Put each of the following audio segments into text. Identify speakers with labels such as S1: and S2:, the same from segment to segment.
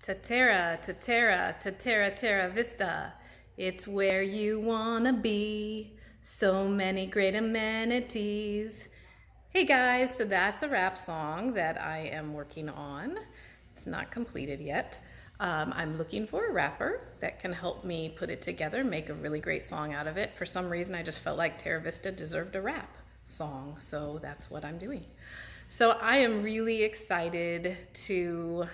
S1: Terra Vista. It's where you wanna be. So many great amenities. Hey guys, so that's a rap song that I am working on. It's not completed yet. I'm looking for a rapper that can help me put it together, make a really great song out of it. For some reason, I just felt like Terra Vista deserved a rap song, so that's what I'm doing. So I am really excited to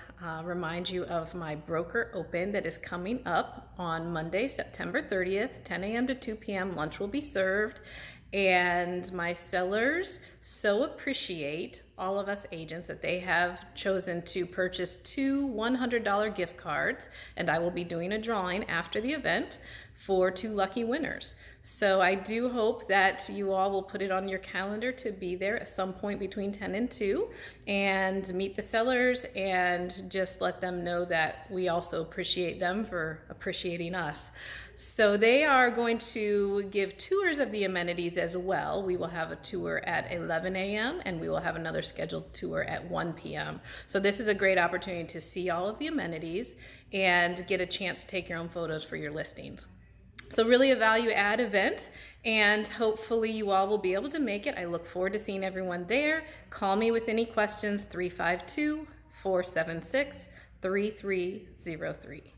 S1: remind you of my broker open that is coming up on Monday, September 30th, 10 a.m. to 2 p.m. Lunch will be served. And my sellers so appreciate all of us agents that they have chosen to purchase 2 $100 gift cards, and I will be doing a drawing after the event for 2 lucky winners. So I do hope that you all will put it on your calendar to be there at some point between 10 and 2 and meet the sellers and just let them know that we also appreciate them for appreciating us. So they are going to give tours of the amenities as well. We will have a tour at 11 a.m. and we will have another scheduled tour at 1 p.m. So this is a great opportunity to see all of the amenities and get a chance to take your own photos for your listings. So really a value add event, and hopefully you all will be able to make it. I look forward to seeing everyone there. Call me with any questions, 352-476-3303.